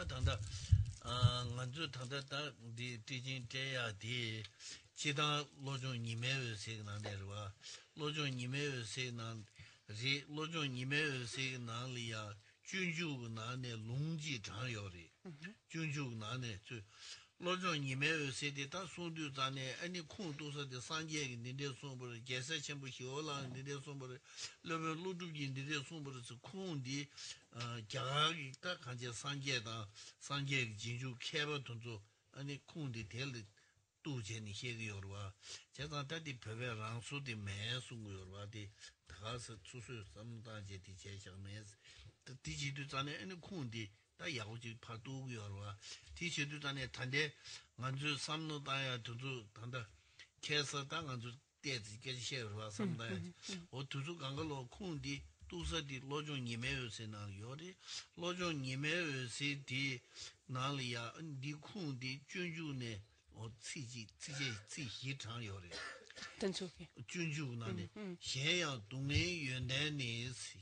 tanda nganzu tanda ta di tijin teya di chidang lojong nimewe se nanderwa lojong nimewe se nan ri lojong nimewe se nan liya junju nane longji changyori junju nane lojong nimewe se de ta sondu zane ani kong dosa de sanje ninde sombor gesa chenbu hiola ninde sombor lobe ludugi ninde sombor se kong di gyagi ta kanje sanje da sanje jinju keba tonzo ani kong di tel 두제 니 해요르와 제가 다디 베베 랑수디 매수고요르와 디 다가서 추수 삼다제 디 제셔메스 디지도 전에 에는 콩디 다 야고지 파도고요르와 디지도 전에 단데 간주 삼노다야 두두 단다 캐서 당간주 대지 게시요르와 삼다 오 두두 간걸로 콩디 두서디 로종 니메요세나 요리 로종 니메요세디 나리아 디 콩디 준주네我自己常有的，君主那里，咸阳东南云南呢是，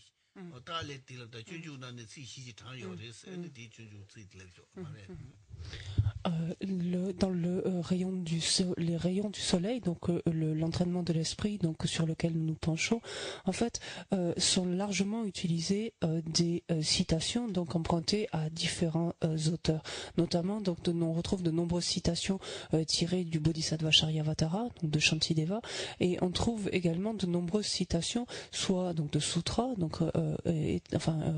我大连地了的君主那里自己常有的是，那地君主自己来做，dans le les rayons du soleil, donc l'entraînement de l'esprit, donc sur lequel nous nous penchons, en fait, sont largement utilisées des citations donc empruntées à différents auteurs, notamment donc on retrouve de nombreuses citations tirées du Bodhisattva Charyavatara, donc de Shantideva, et on trouve également de nombreuses citations, soit donc de sutras, donc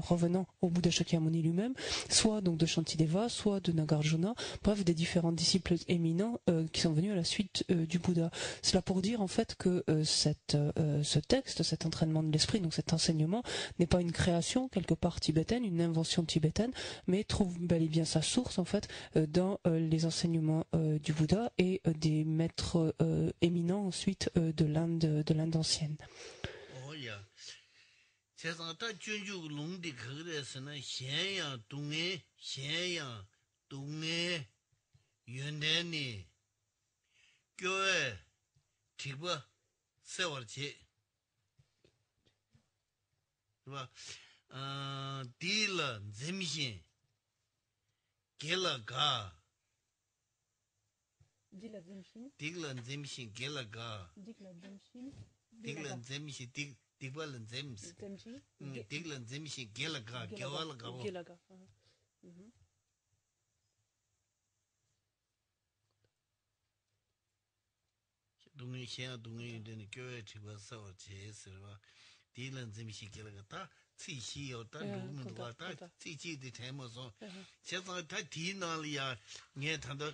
revenant au Bouddha Shakyamuni lui-même, soit donc de Shantideva, soit de Nagarjuna, bref des différents disciples éminents qui sont venus à la suite du Bouddha. Cela pour dire en fait que ce texte, cet entraînement de l'esprit, donc cet enseignement n'est pas une création quelque part tibétaine, une invention tibétaine, mais trouve bel et bien sa source en fait dans les enseignements du Bouddha et des maîtres éminents ensuite de l'Inde ancienne. 윤대니 교회 티버 세월치 봐 딜런 zem신 gelaka 딜런 zem신 gelaka 딜런 zem신 딜벌런 zem신 딜런 zem신 gelaka gelaka 동네 시야 동네 되는 교회 집에서 제스와 딜런 재미시게라다 치시요다 누구도 왔다 치치디 테모서 제가 다 디나리아 예 단도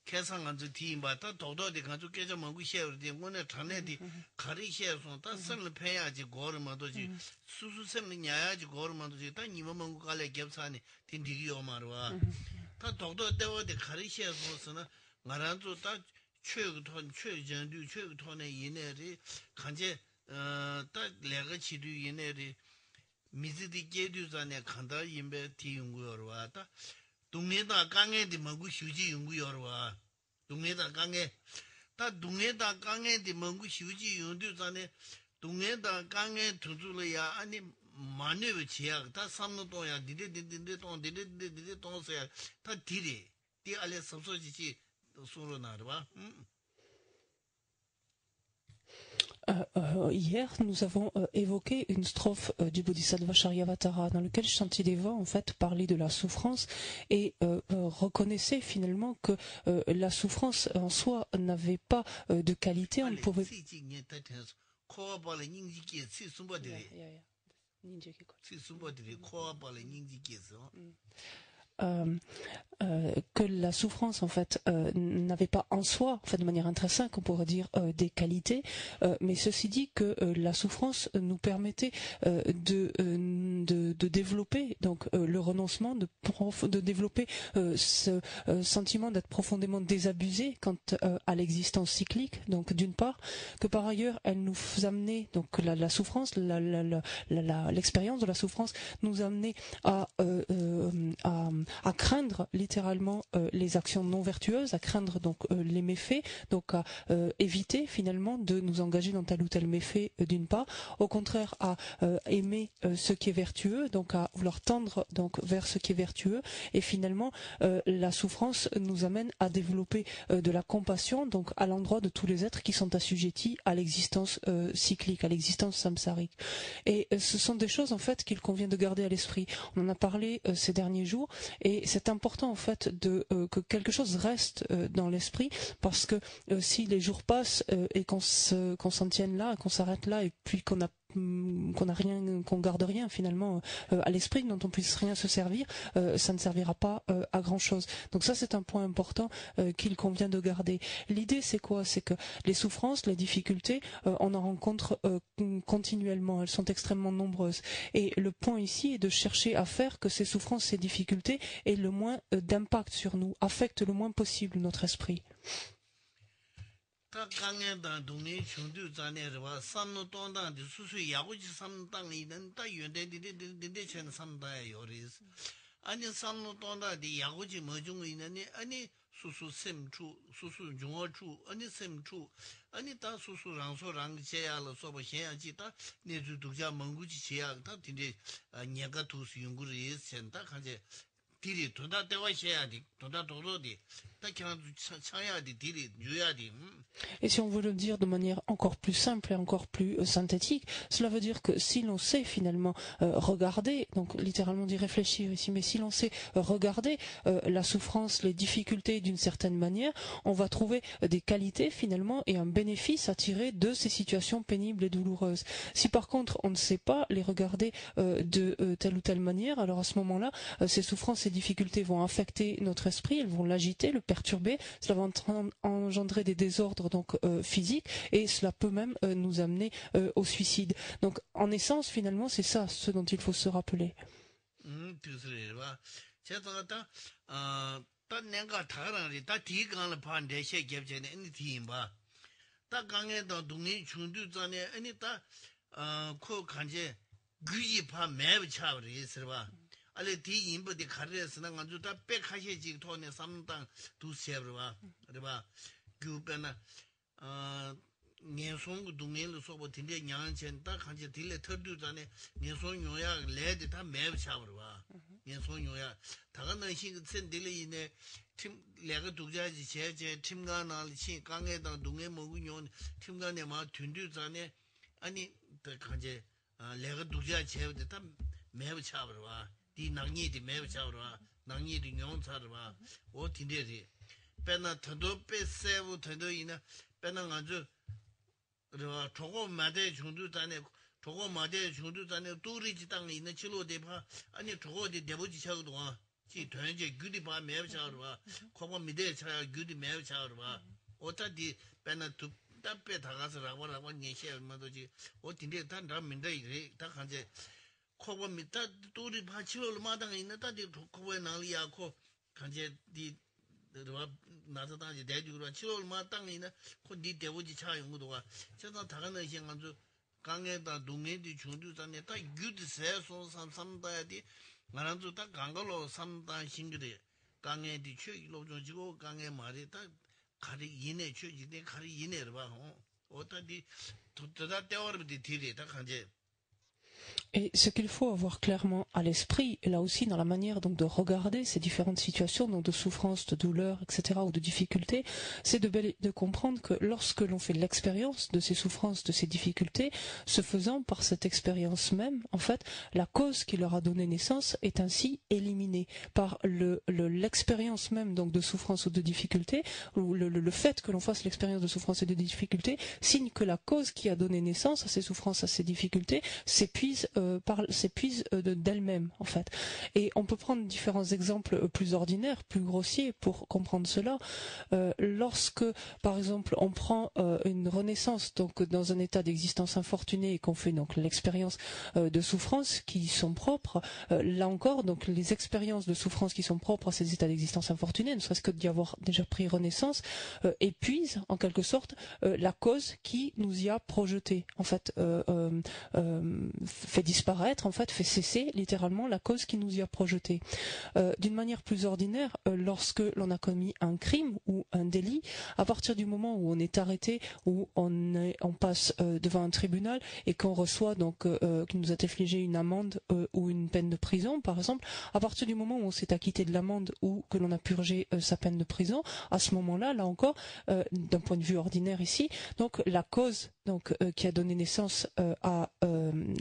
계산한지 디마다 도도디 가지고 깨져 먹고 셔르디 오늘 전에디 가리셔서 다 선을 패야지 고르마도지 수수샘을 냐야지 고르마도지 다 니만 먹고 갈래 겹사니 딘디기요 말와 다 도도 때워디 가리셔서는 말한도 다 최고톤 최전류 최고톤의 이내리 간제 딱 내가 치료 이내리 미즈디 게두산에 간다 임베 티용구여로 왔다 동네다 강에디 먹고 휴지 용구여로 와 동네다 강에 다 동네다 강에디 먹고 휴지 용두산에 동네다 강에 두줄이야 아니 만회의 지역 다 삼노도야 디디디디 돈 디디디디 돈서야 다 디리 디 알레 섭소지지 Hier, nous avons évoqué une strophe du Bodhisattva Charyavatara dans lequel Shantideva en fait parlait de la souffrance et reconnaissait finalement que la souffrance en soi n'avait pas de qualité. On ne pouvait que la souffrance en fait n'avait pas en soi, en fait, de manière intrinsèque, on pourrait dire des qualités, mais ceci dit que la souffrance nous permettait de développer donc le renoncement, de développer ce sentiment d'être profondément désabusé quant à l'existence cyclique, donc d'une part, que par ailleurs elle nous amenait donc la souffrance, l'expérience de la souffrance nous amenait à craindre les littéralement les actions non vertueuses, à craindre donc les méfaits, donc à éviter finalement de nous engager dans tel ou tel méfait d'une part, au contraire à aimer ce qui est vertueux, donc à vouloir tendre donc vers ce qui est vertueux, et finalement la souffrance nous amène à développer de la compassion donc à l'endroit de tous les êtres qui sont assujettis à l'existence cyclique, à l'existence samsarique. Et ce sont des choses en fait qu'il convient de garder à l'esprit. On en a parlé ces derniers jours, et c'est important en fait que quelque chose reste dans l'esprit, parce que si les jours passent et qu'on s'en tienne là, qu'on s'arrête là, et puis qu'on garde rien finalement à l'esprit, dont on puisse rien se servir, ça ne servira pas à grand chose. Donc ça, c'est un point important qu'il convient de garder. L'idée, c'est quoi? C'est que les souffrances, les difficultés, on en rencontre continuellement, elles sont extrêmement nombreuses, et le point ici est de chercher à faire que ces souffrances, ces difficultés aient le moins d'impact sur nous, affectent le moins possible notre esprit. 다 강에다 동네 중도 자네와 산노 동단데 수수 야구지 삼당이는 다 연대디디디디 chen 삼다에 요리스 아니 산노 동단데 야구지 뭐중 있는데 아니 수수 셈추 수수 중어추 아니 셈추 아니 다 수수랑소랑 제야로 소버 해야지다 내주 독자 멍구지 제야 다 딘데 녀가 두수 연구를 했sen다 간제 딜이 도다 대화 해야지 도다 도로디 다 그냥 차야지 딜이 유야지. Et si on veut le dire de manière encore plus simple et encore plus synthétique, cela veut dire que si l'on sait finalement regarder, donc littéralement dit réfléchir ici, mais si l'on sait regarder la souffrance, les difficultés d'une certaine manière, on va trouver des qualités finalement et un bénéfice à tirer de ces situations pénibles et douloureuses. Si par contre on ne sait pas les regarder de telle ou telle manière, alors à ce moment-là, ces souffrances, ces difficultés vont affecter notre esprit, elles vont l'agiter, le perturber, cela va engendrer des désordres donc physique, et cela peut même nous amener au suicide. Donc en essence finalement c'est ça ce dont il faut se rappeler. 알레 디 인버디 카르에스나 간주다 백하시지 토네 삼당 두세브와 그래봐 규변나 년송 동네를 소보 딘데 냥천다 간지 딜레 터두 전에 년송 요약 레드 다 매브 차버와 년송 요약 다가는 신선 딜레이네 팀 레가 독자지 제제 팀간을 신 강에다 동네 먹으요 팀간에 막 둔두 전에 아니 더 간지 레가 독자 제데 다 매브 차버와 디 낭니디 매우 차오라 낭니디 용차르바 오 딘데리 빼나 터도 빼세고 터도이나 빼나 아주 저 저거 마대 중도 단에 저거 마대 중도 단에 도리지 땅에 있는 치료대파 아니 저거디 대보지 차고도 지 된제 규디바 매우 차오라 코바 미대 차 규디 매우 차오라 오타디 빼나 두 답배 다가서라고 니셰 얼마도지 오 딘데 단다 민데 다 간제 코고 밑다 또리 바치올 마당에 있는 다디 코고에 나리야코 간제 디 나서다지 대주로 치올 마당에 있는 코디 대보지 차용도가 저다 다가는 시간주 강에다 동네디 중두산에 다 규드세소 삼삼다야디 나란주 다 강걸로 삼다 신규데 강에디 최기로 조지고 강에 말이 다 가리 이내 최지데 가리 이내를 봐 어디디 도다 때워르디 디리 다 간제. Et ce qu'il faut avoir clairement à l'esprit, là aussi dans la manière donc de regarder ces différentes situations, donc de souffrance, de douleur, etc., ou de difficultés, c'est de comprendre que lorsque l'on fait l'expérience de ces souffrances, de ces difficultés, ce faisant par cette expérience même, en fait, la cause qui leur a donné naissance est ainsi éliminée par l'expérience même donc de souffrance ou de difficulté, ou le fait que l'on fasse l'expérience de souffrance et de difficulté signe que la cause qui a donné naissance à ces souffrances, à ces difficultés, s'épuise d'elle-même en fait. Et on peut prendre différents exemples plus ordinaires, plus grossiers pour comprendre cela. Lorsque par exemple on prend une renaissance donc dans un état d'existence infortunée et qu'on fait donc l'expérience de souffrance qui sont propres, là encore donc les expériences de souffrance qui sont propres à ces états d'existence infortunée, ne serait-ce que d'y avoir déjà pris renaissance, épuisent en quelque sorte la cause qui nous y a projeté en fait, fait disparaître, en fait, fait cesser littéralement la cause qui nous y a projeté. D'une manière plus ordinaire, lorsque l'on a commis un crime ou un délit, à partir du moment où on est arrêté, où on passe devant un tribunal et qu'on reçoit donc qu'il nous a infligé une amende ou une peine de prison, par exemple, à partir du moment où on s'est acquitté de l'amende ou que l'on a purgé sa peine de prison, à ce moment-là, là encore, d'un point de vue ordinaire ici, donc la cause qui a donné naissance à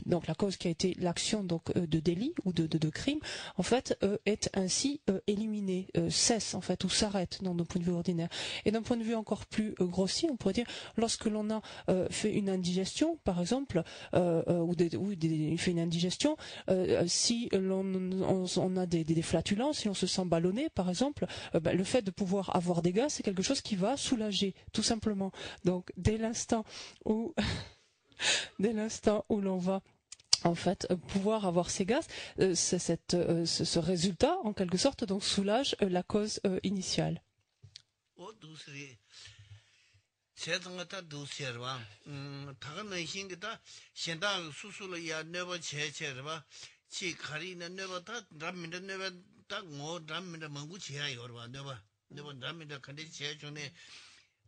donc la cause qui a été l'action donc de délit ou de crime, en fait, est ainsi éliminée, cesse en fait ou s'arrête d'un point de vue ordinaire. Et d'un point de vue encore plus grossier, on pourrait dire lorsque l'on a fait une indigestion, par exemple, il fait une indigestion, si on a des flatulences, si on se sent ballonné, par exemple, le fait de pouvoir avoir des gaz, c'est quelque chose qui va soulager, tout simplement. Donc dès l'instant où l'on va en fait pouvoir avoir ces gaz, ce résultat en quelque sorte donc soulage la cause initiale.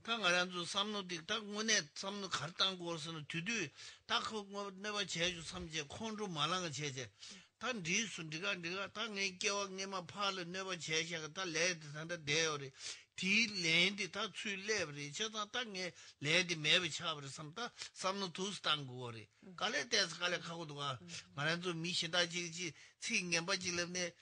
당가란주 삼노딕 딱 문에 삼노 갈당 거서는 뒤뒤 딱 그거 내가 제주 삼제 콘로 말랑은 제제 단 리순디가 내가 땅에 겨워 내마 팔을 내가 제시가 다 레드 산다 대어리 디 랜디 다 출레브리 저다 땅에 레디 매비 차버리 삼다 삼노 두스 땅고리 갈레 데스 갈레 가고도가 말한주 미신다 지지 칭게 바질네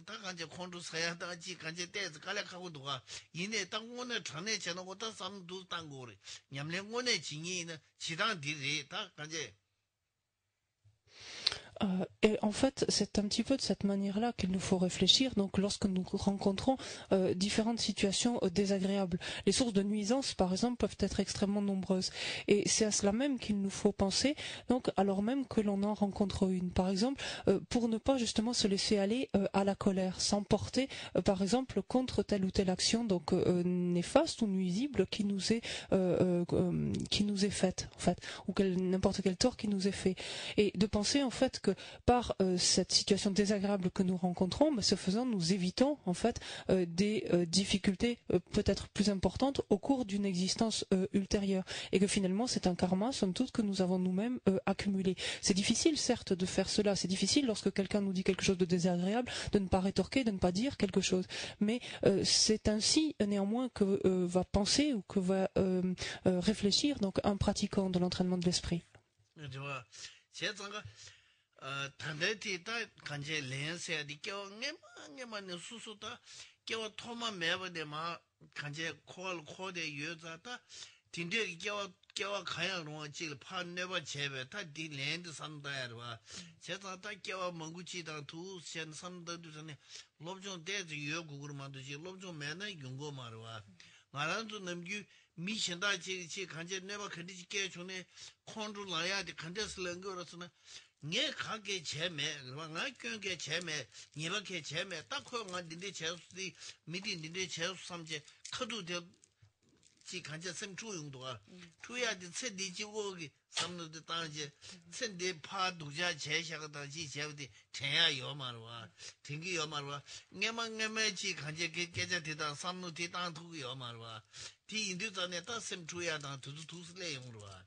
다 간제 콘도 사야 다지 간제 때즈 갈락하고 누가 이내 땅원에 전에 전하고다 삼두 땅고리 냠랭원에 진이는 지당 디리 다 간제 Et en fait, c'est un petit peu de cette manière-là qu'il nous faut réfléchir. Donc, lorsque nous rencontrons différentes situations désagréables, les sources de nuisance, par exemple, peuvent être extrêmement nombreuses. Et c'est à cela même qu'il nous faut penser. Donc, alors même que l'on en rencontre une, par exemple, pour ne pas justement se laisser aller à la colère, s'emporter, par exemple, contre telle ou telle action, donc néfaste ou nuisible qui nous est faite, en fait, ou n'importe quel tort qui nous est fait, et de penser en fait que par cette situation désagréable que nous rencontrons, ce faisant, nous évitons en fait des difficultés peut-être plus importantes au cours d'une existence ultérieure, et que finalement c'est un karma, somme toute, que nous avons nous-mêmes accumulé. C'est difficile certes de faire cela, c'est difficile lorsque quelqu'un nous dit quelque chose de désagréable, de ne pas rétorquer, de ne pas dire quelque chose, mais c'est ainsi néanmoins que va penser ou que va réfléchir donc un pratiquant de l'entraînement de l'esprit. 단대티 다 간제 렌세야디 껴응에만 수수다 껴 토마 매버데마 간제 코데 여자다 딘데 껴 가야로 질 판네버 제베다 딜랜드 산다야와 제다다 껴 멍구치다 두센 산다도 전에 롭존 데즈 여국으로만도 지 롭존 매나 용고 말와 말한도 넘기 미신다 지 간제 네버 컨디지 껴 존에 콘루 라야디 컨데슬런 거로서는 네 가게 제매 그러면 나 교계 제매 니밖에 제매 딱 코가 니네 제수디 미디 니네 제수 삼제 커도데 지 간제 셈 주용도가 투야디 세디지고기 삼노데 땅제 센데 파 두자 제샤가다 지 제우디 제야 요마르와 딩기 요마르와 녜망녜매지 간제 계자 되다 삼노디 땅 두고 요마르와 디 인도전에 따셈 주야다 두스레 용으로와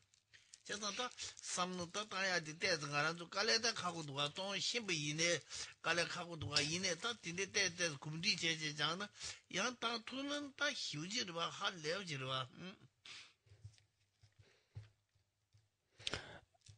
제가다 삼노다 따야디 때서 가라도 깔레다 가고 누가 또 신부 이내 깔레 가고 누가 이내 다 딘데 때 kumdi 제제잖아 양다 투는 다 휴지로 봐 할래지로 봐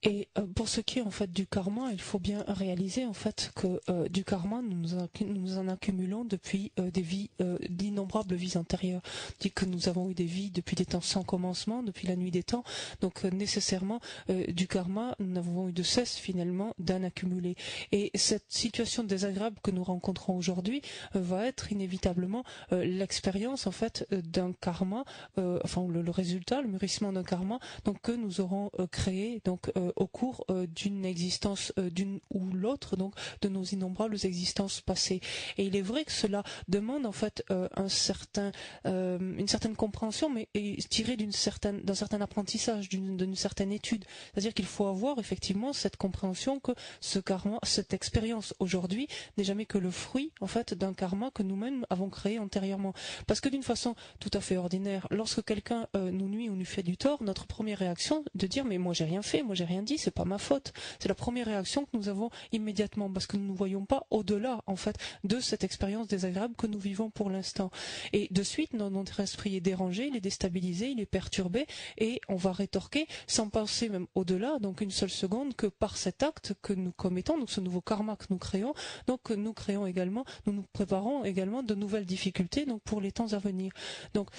Et pour ce qui est en fait du karma, il faut bien réaliser en fait que du karma nous en accumulons depuis des vies, d'innombrables vies antérieures. Dit que nous avons eu des vies depuis des temps sans commencement, depuis la nuit des temps. Donc nécessairement du karma, nous n'avons eu de cesse finalement d'en accumuler. Et cette situation désagréable que nous rencontrons aujourd'hui va être inévitablement l'expérience en fait d'un karma, enfin le résultat, le mûrissement d'un karma, donc que nous aurons créé donc au cours d'une existence, d'une ou l'autre, donc de nos innombrables existences passées. Et il est vrai que cela demande en fait une certaine compréhension, mais tirée d'un certain apprentissage, d'une certaine étude. C'est-à-dire qu'il faut avoir effectivement cette compréhension que ce karma, cette expérience aujourd'hui n'est jamais que le fruit en fait d'un karma que nous-mêmes avons créé antérieurement. Parce que d'une façon tout à fait ordinaire, lorsque quelqu'un nous nuit ou nous fait du tort, notre première réaction de dire mais moi j'ai rien fait, moi j'ai rien dit, c'est pas ma faute. C'est la première réaction que nous avons immédiatement parce que nous ne voyons pas au-delà en fait de cette expérience désagréable que nous vivons pour l'instant. Et de suite notre esprit est dérangé, il est déstabilisé, il est perturbé et on va rétorquer sans penser même au-delà, donc une seule seconde, que par cet acte que nous commettons, donc ce nouveau karma que nous créons, donc nous créons également, nous nous préparons également de nouvelles difficultés donc pour les temps à venir. Donc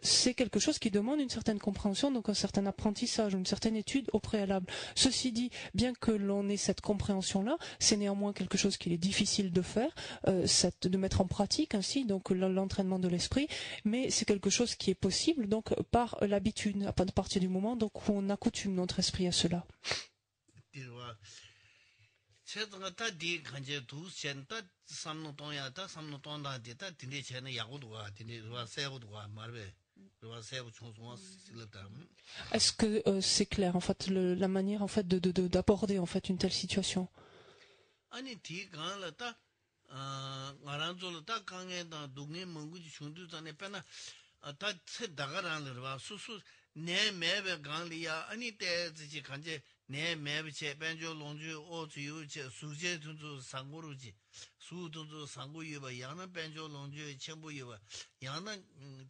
c'est quelque chose qui demande une certaine compréhension, donc un certain apprentissage, une certaine étude au préalable. Ceci dit, bien que l'on ait cette compréhension-là, c'est néanmoins quelque chose qu'il est difficile de faire, de mettre en pratique ainsi donc l'entraînement de l'esprit, mais c'est quelque chose qui est possible donc par l'habitude, à partir du moment donc où on accoutume notre esprit à cela. Est-ce que c'est clair en fait la manière en fait d'aborder en fait une telle situation? 네 매비체 벤조 롱주 오주유체 수제 tunzu 상고루지 수 tunzu 상고유바 양나 벤조 롱주 첨부유바 양나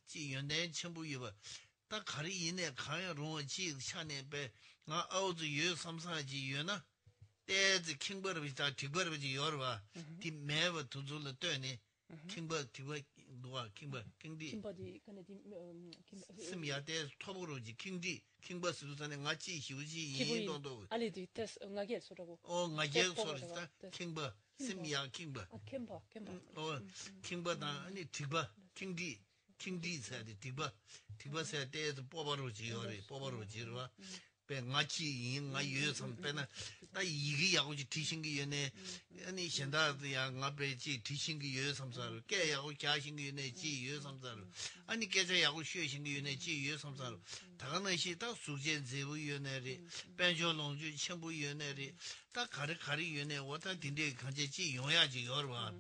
지 연대 첨부유바 딱 가리 이내 가야 롱지 샤네 베나 아우즈 유 삼사지 유나 때지 킹버르비다 디버르비지 요르바 디 매버 tunzu를 떠니 킹버 디버 누가 킹버 킹디 킹버디 근데 스미야데 토부로지 킹디 킹버스 두산에 같이 휴지 인도도 알레디 테스 응아게 소라고 응아게 소리다 킹버 스미야 킹버 킹버 킹버다 아니 디버 킹디 사디 디버 디버세 때에서 뽑아로지 요리 뽑아로지로 배 같이 인가 유섬 배나 다 이게 야고지 뒤신기 연에 아니 현다야 앞에지 뒤신기 유섬사로 깨야고 자신기 연에 지 유섬사로 아니 깨져 야고 쉬신기 연에 지 유섬사로 다가나시 다 수제 제부 연에리 벤조롱주 첨부 연에리 다 가리 연에 왔다 딘데 간제지 용야지 여러와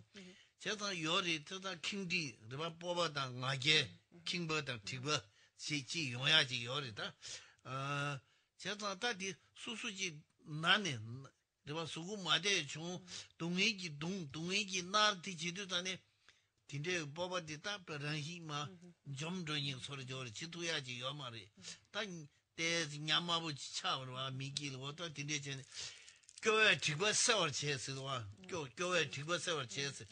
제가 요리 저다 킹디 그바 뽑아다 나게 킹버다 디버 지 용야지 요리다 제가 다디 수수지 나네 내가 수고 마대 중 동의기 나한테 지도다네 딘데 뽑아디다 베란히마 점도니 소리 저리 지도야지 요 말이 단 때지 냠마부 차버와 미길 왔다 딘데 전 교회 디버 세월 제스와 교회 디버 세월 제스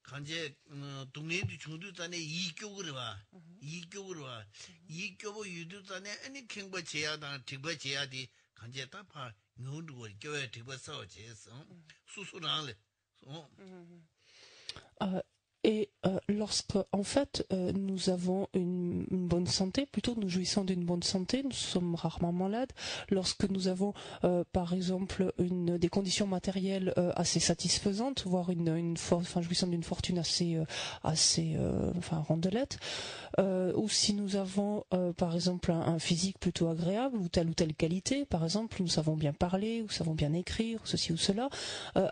간제 동네도 중도단에 이교를 와 이교부 유도단에 아니 킹버 제야다 디버 제야디 간제 다파 누르고 교회 디버 서 제스 수수랑래 Et lorsque, en fait, nous avons une bonne santé, plutôt nous jouissons d'une bonne santé, nous sommes rarement malades. Lorsque nous avons, par exemple, des conditions matérielles assez satisfaisantes, voire jouissant d'une fortune assez rondelette, ou si nous avons, par exemple, un physique plutôt agréable ou telle qualité, par exemple, nous savons bien parler, ou savons bien écrire, ceci ou cela.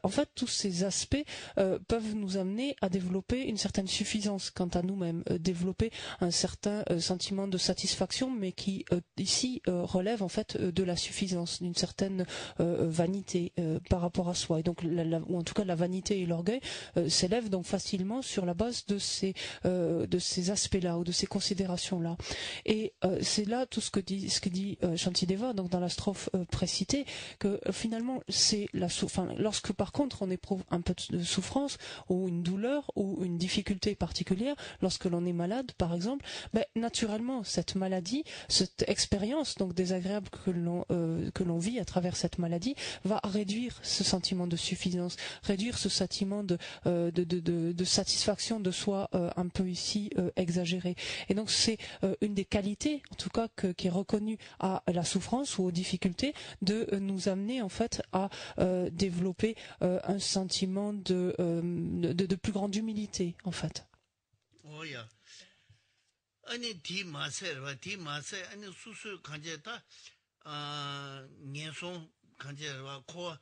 En fait, tous ces aspects peuvent nous amener à développer une certaine suffisance quant à nous-mêmes, développer un certain sentiment de satisfaction, mais qui ici relève en fait de la suffisance, d'une certaine vanité par rapport à soi. Et donc, ou en tout cas la vanité et l'orgueil s'élèvent donc facilement sur la base de ces aspects-là ou de ces considérations-là. Et c'est là tout ce que dit Shantideva, donc dans la strophe précitée, que finalement c'est lorsque par contre on éprouve un peu de souffrance ou une douleur ou une difficulté particulière, lorsque l'on est malade, par exemple, naturellement, cette maladie, cette expérience donc désagréable que l'on vit à travers cette maladie, va réduire ce sentiment de suffisance, réduire ce sentiment de satisfaction de soi un peu ici exagéré. Et donc c'est une des qualités, en tout cas, qui est reconnue à la souffrance ou aux difficultés, de nous amener en fait à développer un sentiment de plus grande humilité, en fait. Oh yeah. 아니 디 마세르와 디 마세 아니 수수 간제다 년송 간제와 코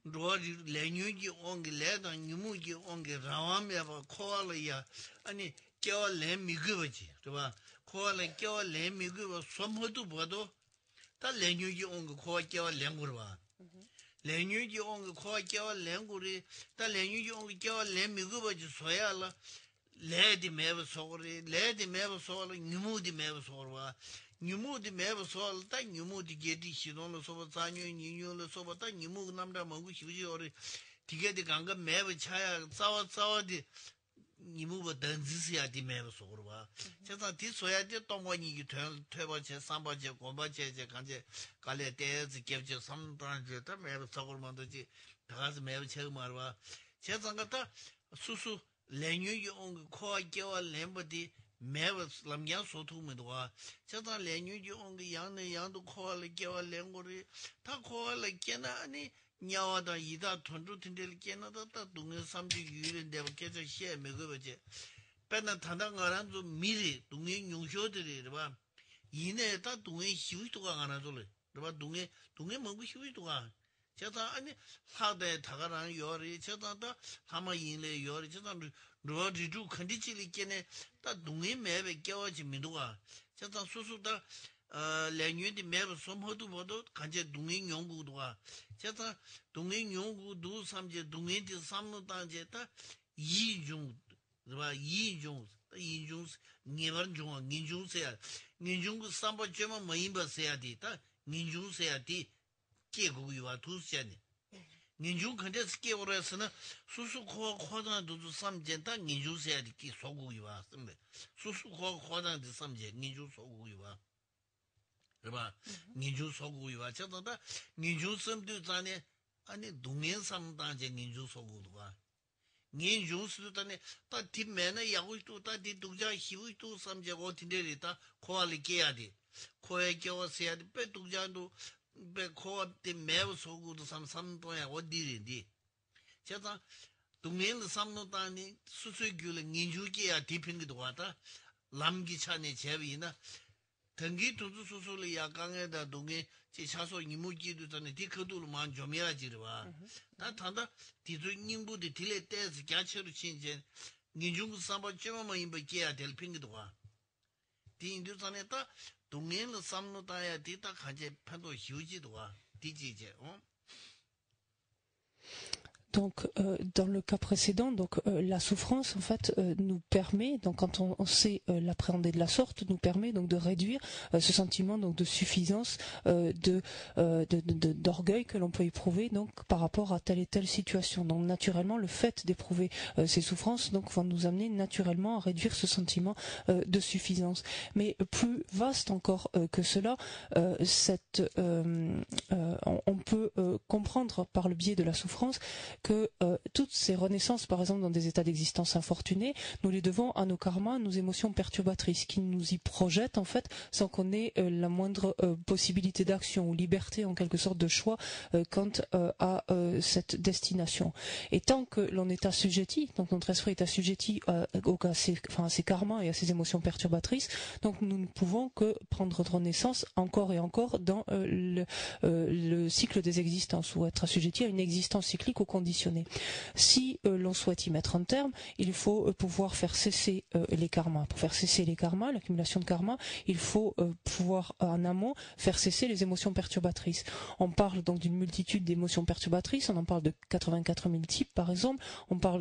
로리 레뉴기 온게 레다 뉴무기 온게 라와메바 코알이야 아니 겨레 미그버지 그봐 코알레 겨레 미그버 솜호도 보도 다 레뉴기 온게 코 겨레 랭고르와 레뉴기 온게 코 겨레 랭고리 다 레뉴기 온게 겨레 미그버지 소야라 레디 메버 소리 레디 메버 소리 뉴무디 메버 소르와 뉴무디 메버 소리 다 뉴무디 게디 시도노 소바 자뉴 니뉴로 소바 다 뉴무 남다 먹고 싶지 어리 디게디 강가 메버 차야 싸워디 뉴무버 던지스야 디 메버 소르와 제가 디 소야디 동원이 퇴버체 삼버체 고버체 제 간제 갈레 데즈 겹제 삼단제 다 메버 소르만도지 다가서 메버 체고 말와 제가 같다 수수 레뉴 용 코아게와 렘버디 메버스 람양 소투메도와 저다 레뉴 용 양의 양도 코알게와 렘고리 다 코알게나 아니 냐와다 이다 돈주 틴델 게나다 동네 삼지 유일인데 계속 시에 먹어버지 배나 단단가란 좀 미리 동네 용쇼들이 봐 이내 다 동네 시위도가 안 하줄래 봐 동네 먹고 시위도가 제가 아니 하대 다가라는 요리 저다다 하마 인내 요리 저다 로리주 컨디치리 게네 다 동네 매베 겨워지 민도가 저다 수수다 레뉴디 매베 솜호도 모두 간제 동네 연구도가 저다 동네 연구도 삼제 동네디 삼노단제다 이중 봐 이중 니버중 니중세야 니중고 삼바 쩨마 마임바세야디다 니중세야디 계고기와 두세네 ninjung kante ske orasana susu khodan du samjenta ninjung se di ki sogu yiwa sambe susu khodan de samje ninjung sogu yiwa reba ninjung sogu yiwa chada ninjung samdu zane ani dungen samdan je ninjung sogu duwa ninjung su tane ta timena yagu tu ta di dugja hiu tu samje go tinderi ta khoali ke adi khoe ke o se adi pe dugja du 베코한테 매우 소구도 삼삼도야 어디리디 제가 동네는 삼노다니 수수규를 인주기야 디핑기도 왔다 람기찬의 제비나 등기 두두 수술이 약강에다 동네 제 차소 이무기도 전에 디크도로만 좀 해야지와 나 단다 디즈닝부디 딜레 때스 갸치로 친제 인중 삼바쯤만 임베기야 될 핑기도 와 디인도 전에다 동네는 삼노다야 디다 간제 판도 휴지도와 디지제 Donc, dans le cas précédent, donc la souffrance en fait nous permet, donc quand on sait l'appréhender de la sorte, nous permet donc de réduire ce sentiment donc de suffisance, d'orgueil que l'on peut éprouver donc par rapport à telle et telle situation. Donc naturellement, le fait d'éprouver ces souffrances donc va nous amener naturellement à réduire ce sentiment de suffisance. Mais plus vaste encore que cela, on peut comprendre par le biais de la souffrance que toutes ces renaissances, par exemple dans des états d'existence infortunés, nous les devons à nos karmas, à nos émotions perturbatrices, qui nous y projettent en fait sans qu'on ait la moindre possibilité d'action ou liberté en quelque sorte de choix quant à cette destination. Et tant que l'on est assujetti, donc notre esprit est assujetti à ces karmas et à ces émotions perturbatrices, donc nous ne pouvons que prendre renaissance encore et encore dans le cycle des existences, ou être assujetti à une existence cyclique ou conditionnée. Si l'on souhaite y mettre un terme, il faut pouvoir faire cesser les karmas. Pour faire cesser les karmas, l'accumulation de karma, il faut pouvoir en amont faire cesser les émotions perturbatrices. On parle donc d'une multitude d'émotions perturbatrices, on en parle de 84 000 types par exemple,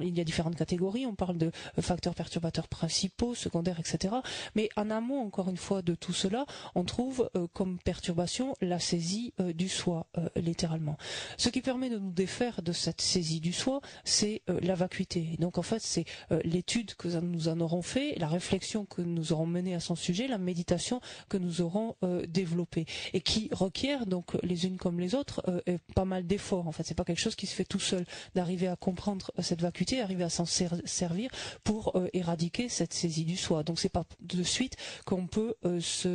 il y a différentes catégories, on parle de facteurs perturbateurs principaux, secondaires, etc. Mais en amont, encore une fois, de tout cela, on trouve comme perturbation la saisie du soi, littéralement. Ce qui permet de nous défaire de cette saisie saisie du soi, c'est la vacuité. Donc en fait, c'est l'étude que nous en aurons fait, la réflexion que nous aurons menée à son sujet, la méditation que nous aurons développée, et qui requiert donc les unes comme les autres pas mal d'efforts. En fait, c'est pas quelque chose qui se fait tout seul, d'arriver à comprendre cette vacuité, arriver à s'en servir pour éradiquer cette saisie du soi. Donc c'est pas de suite qu'on peut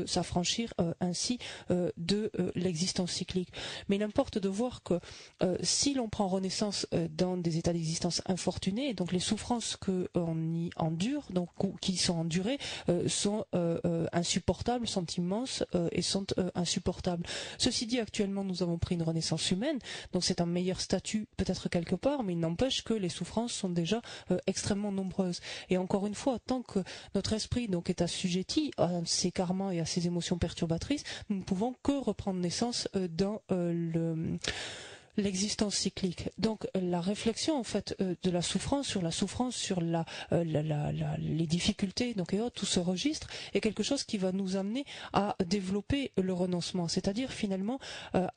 s'affranchir ainsi de l'existence cyclique. Mais il importe de voir que si l'on prend renaissance dans des états d'existence infortunés, donc les souffrances qu'on y endure, donc qui sont endurées, sont insupportables, sont immenses et sont insupportables. Ceci dit, actuellement, nous avons pris une renaissance humaine, donc c'est un meilleur statut peut-être quelque part, mais il n'empêche que les souffrances sont déjà extrêmement nombreuses. Et encore une fois, tant que notre esprit donc est assujetti à ces karmas et à ces émotions perturbatrices, nous ne pouvons que reprendre naissance dans l'existence cyclique. Donc la réflexion en fait de la souffrance, sur les difficultés donc et autres, tout ce registre est quelque chose qui va nous amener à développer le renoncement, c'est-à-dire finalement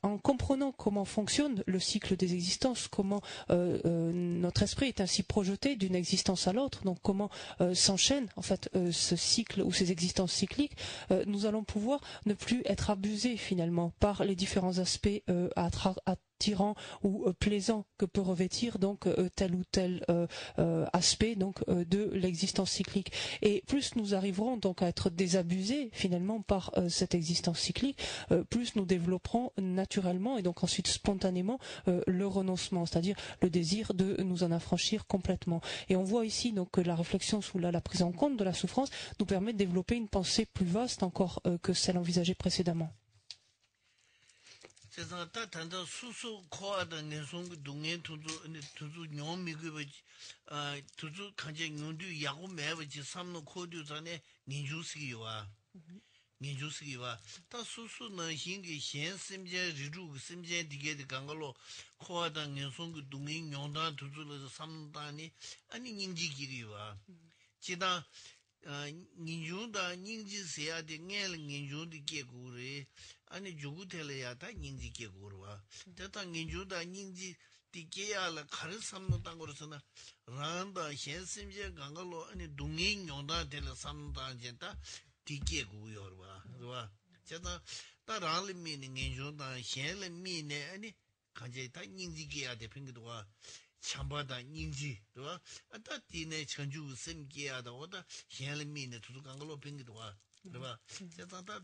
en comprenant comment fonctionne le cycle des existences, comment notre esprit est ainsi projeté d'une existence à l'autre, donc comment s'enchaîne en fait ce cycle ou ces existences cycliques, nous allons pouvoir ne plus être abusés finalement par les différents aspects attirant ou plaisant que peut revêtir donc tel ou tel aspect donc de l'existence cyclique. Et plus nous arriverons donc à être désabusés finalement par cette existence cyclique, plus nous développerons naturellement et donc ensuite spontanément le renoncement, c'est-à-dire le désir de nous en affranchir complètement. Et on voit ici donc que la réflexion sous la prise en compte de la souffrance nous permet de développer une pensée plus vaste encore que celle envisagée précédemment. 세상 다 단다 수수 코아다 내송 동에 두두 뇽미그 두두 간제 뇽두 야고 매버지 삼노 코드 전에 니주스기와 다 수수는 신기 현심제 리루 심제 디게드 강걸로 코아다 내송 동에 뇽다 두두를 삼다니 아니 닌지기리와 지다 닌주다 닌지세야데 녜를 닌주디 게고레 아니 주구텔레야다 닌지 게고르와 대타 닌주다 닌지 디게야라 카르삼노 땅고르서나 란다 현심제 강걸로 아니 동행 용다 될 삼다 젠다 디게고요르와 그와 제가 따라를 미는 닌주다 현을 미네 아니 간제다 닌지게야 대핑도와 참바다 닌지 그와 아따 디네 천주 심게야다 오다 현을 미네 두두 강걸로 핑도와 그와 제가 다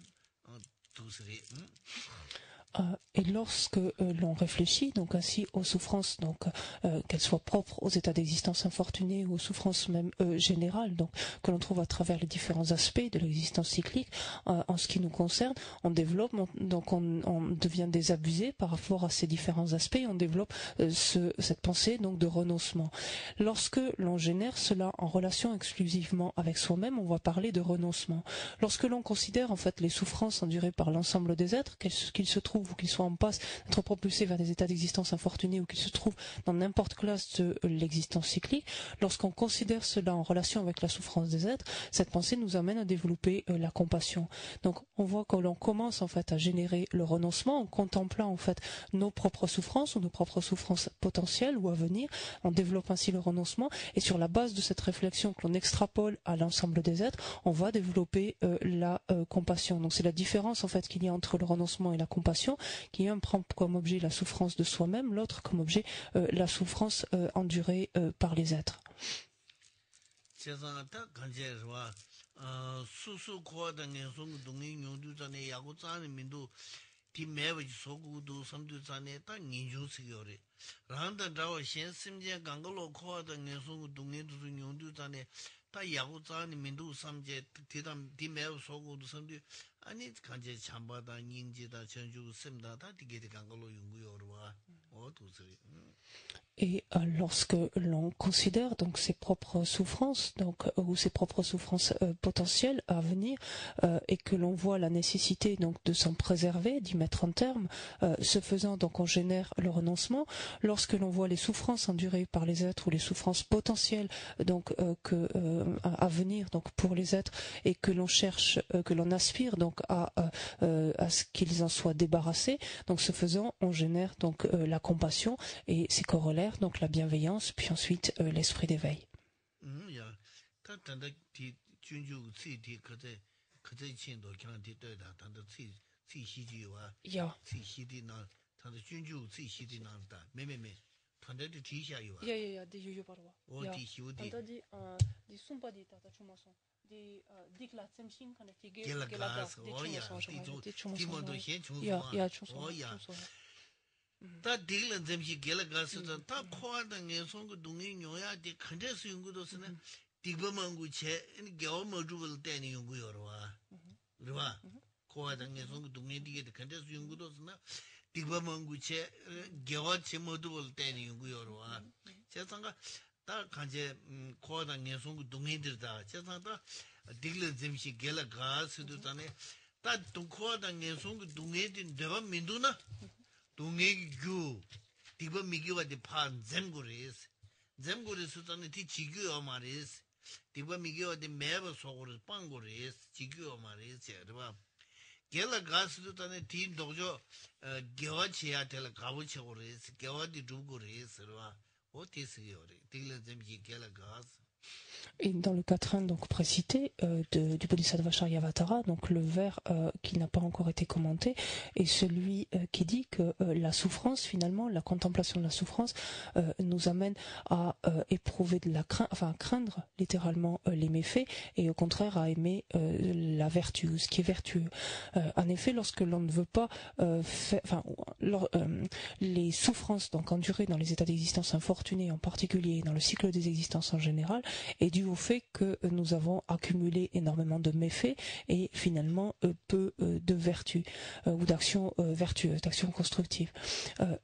Et lorsque l'on réfléchit donc ainsi aux souffrances, donc qu'elles soient propres aux états d'existence infortunés ou aux souffrances même générales, donc que l'on trouve à travers les différents aspects de l'existence cyclique, en ce qui nous concerne, on développe donc on devient désabusé par rapport à ces différents aspects, on développe cette pensée donc de renoncement. Lorsque l'on génère cela en relation exclusivement avec soi-même, on va parler de renoncement. Lorsque l'on considère en fait les souffrances endurées par l'ensemble des êtres, qu'ils se trouvent ou qu'ils soient en passe d'être propulsés vers des états d'existence infortunés ou qu'ils se trouvent dans n'importe quelle classe de l'existence cyclique, lorsqu'on considère cela en relation avec la souffrance des êtres, cette pensée nous amène à développer la compassion. Donc on voit que l'on commence en fait à générer le renoncement en contemplant en fait nos propres souffrances ou nos propres souffrances potentielles ou à venir, on développe ainsi le renoncement et sur la base de cette réflexion que l'on extrapole à l'ensemble des êtres, on va développer la compassion. Donc c'est la différence en fait qu'il y a entre le renoncement et la compassion, qui un prend comme objet la souffrance de soi-même, l'autre comme objet la souffrance endurée par les êtres. 아니 간제 참바다 닝지다 전주 셈다 다 디게데 강걸로 연구요르와 어두스리 Et lorsque l'on considère donc ses propres souffrances, donc ou ses propres souffrances potentielles à venir, et que l'on voit la nécessité donc de s'en préserver, d'y mettre un terme, ce faisant donc on génère le renoncement. Lorsque l'on voit les souffrances endurées par les êtres ou les souffrances potentielles donc à venir donc pour les êtres et que l'on cherche, que l'on aspire donc à ce qu'ils en soient débarrassés, donc ce faisant on génère donc la compassion et ses corollaires, donc la bienveillance, puis ensuite l'esprit d'éveil. Yeah. 다 딜은 점시 gel가서 다 코아당에 송고 동의 뇨야디 컨데스 연구도스네 디버만구체 겨머주을 때니 연구여와 그러와 코아당에 송고 동의디게 컨데스 연구도스나 디버만구체 겨와체 모두을 때니 연구여와 세상가 다 간제 코아당에 송고 동의들다 세상다 딜은 점시 gel가서도 다네 다 동코아당에 송고 동의din 되바 민두나 동해규 디버 미기와디 판 잼고리스 잼고리스도는 디 지규어 말이스 디버 미기와디 매버 소고르 빵고리스 지규어 말이스 여러분 게라 가스도는 디 도저 겨와치야 될 가부치고리스 겨와디 두고리스 여러분 어디스요리 딜레 잼기 게라 가스. Et dans le quatrain donc précité du Bodhisattva Charyavatara, donc le vers qui n'a pas encore été commenté, est celui qui dit que la souffrance, finalement, la contemplation de la souffrance nous amène à éprouver de la crainte, enfin à craindre littéralement les méfaits et au contraire à aimer la vertu, ce qui est vertueux. En effet, lorsque l'on ne veut pas les souffrances donc endurées dans les états d'existence infortunés en particulier, dans le cycle des existences en général, est dû au fait que nous avons accumulé énormément de méfaits et finalement peu de vertus ou d'actions vertueuses, d'actions constructives.